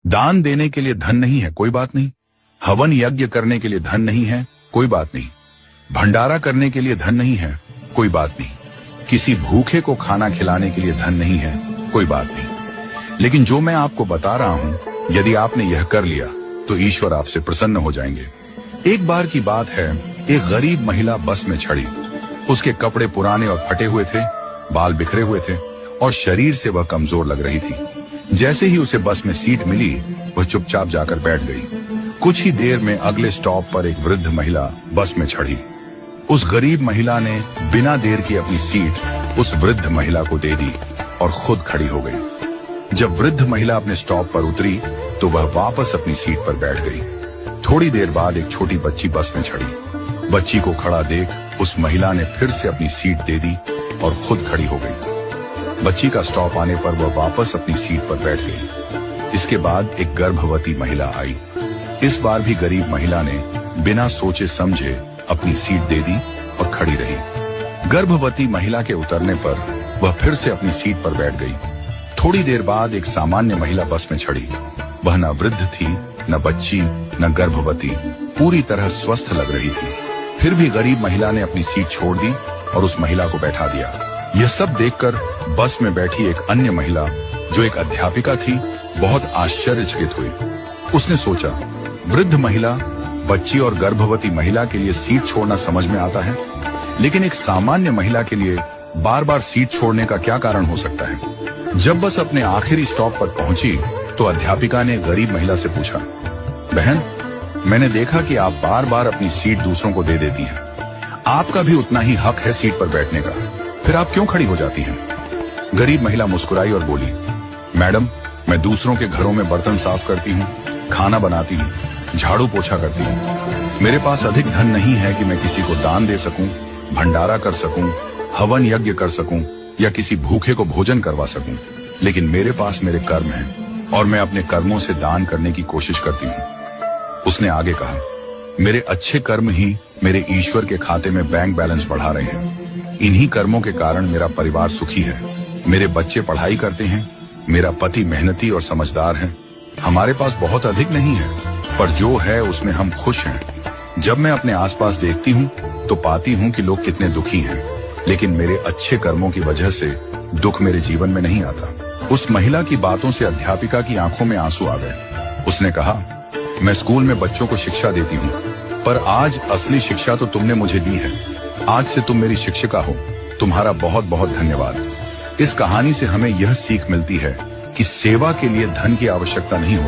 दान देने के लिए धन नहीं है, कोई बात नहीं। हवन यज्ञ करने के लिए धन नहीं है, कोई बात नहीं। भंडारा करने के लिए धन नहीं है, कोई बात नहीं। किसी भूखे को खाना खिलाने के लिए धन नहीं है, कोई बात नहीं। लेकिन जो मैं आपको बता रहा हूं, यदि आपने यह कर लिया तो ईश्वर आपसे प्रसन्न हो जाएंगे। एक बार की बात है, एक गरीब महिला बस में चढ़ी। उसके कपड़े पुराने और फटे हुए थे, बाल बिखरे हुए थे और शरीर से वह कमजोर लग रही थी। जैसे ही उसे बस में सीट मिली, वह चुपचाप जाकर बैठ गई। कुछ ही देर में अगले स्टॉप पर एक वृद्ध महिला बस में चढ़ी। उस गरीब महिला ने बिना देर की अपनी सीट उस वृद्ध महिला को दे दी और खुद खड़ी हो गई। जब वृद्ध महिला अपने स्टॉप पर उतरी तो वह वापस अपनी सीट पर बैठ गई। थोड़ी देर बाद एक छोटी बच्ची बस में चढ़ी। बच्ची को खड़ा देख उस महिला ने फिर से अपनी सीट दे दी और खुद खड़ी हो गई। बच्ची का स्टॉप आने पर वह वापस अपनी सीट पर बैठ गई। इसके बाद एक गर्भवती महिला आई। इस बार भी गरीब महिला ने बिना सोचे समझे अपनी सीट दे दी और खड़ी रही। गर्भवती महिला के उतरने पर वह फिर से अपनी सीट पर बैठ गई। थोड़ी देर बाद एक सामान्य महिला बस में चढ़ी। वह न वृद्ध थी, न बच्ची, न गर्भवती, पूरी तरह स्वस्थ लग रही थी। फिर भी गरीब महिला ने अपनी सीट छोड़ दी और उस महिला को बैठा दिया। यह सब देखकर बस में बैठी एक अन्य महिला, जो एक अध्यापिका थी, बहुत आश्चर्यचकित हुई। उसने सोचा, वृद्ध महिला, बच्ची और गर्भवती महिला के लिए सीट छोड़ना समझ में आता है, लेकिन एक सामान्य महिला के लिए बार बार सीट छोड़ने का क्या कारण हो सकता है। जब बस अपने आखिरी स्टॉप पर पहुंची तो अध्यापिका ने गरीब महिला से पूछा, बहन, मैंने देखा कि आप बार बार अपनी सीट दूसरों को दे देती हैं। आपका भी उतना ही हक है सीट पर बैठने का, फिर आप क्यों खड़ी हो जाती हैं? गरीब महिला मुस्कुराई और बोली, मैडम, मैं दूसरों के घरों में बर्तन साफ करती हूँ, खाना बनाती हूँ, झाड़ू पोछा करती हूँ। मेरे पास अधिक धन नहीं है कि मैं किसी को दान दे सकूं, भंडारा कर सकूं, हवन यज्ञ कर सकूं या किसी भूखे को भोजन करवा सकूं। लेकिन मेरे पास मेरे कर्म हैं और मैं अपने कर्मों से दान करने की कोशिश करती हूँ। उसने आगे कहा, मेरे अच्छे कर्म ही मेरे ईश्वर के खाते में बैंक बैलेंस बढ़ा रहे हैं। इन्हीं कर्मों के कारण मेरा परिवार सुखी है। मेरे बच्चे पढ़ाई करते हैं, मेरा पति मेहनती और समझदार है। हमारे पास बहुत अधिक नहीं है, पर जो है उसमें हम खुश हैं। जब मैं अपने आसपास देखती हूँ तो पाती हूँ कि लोग कितने दुखी हैं, लेकिन मेरे अच्छे कर्मों की वजह से दुख मेरे जीवन में नहीं आता। उस महिला की बातों से अध्यापिका की आंखों में आंसू आ गए। उसने कहा, मैं स्कूल में बच्चों को शिक्षा देती हूँ, पर आज असली शिक्षा तो तुमने मुझे दी है। आज से तुम मेरी शिक्षिका हो। तुम्हारा बहुत बहुत धन्यवाद। इस कहानी से हमें यह सीख मिलती है कि सेवा के लिए धन की आवश्यकता नहीं हो।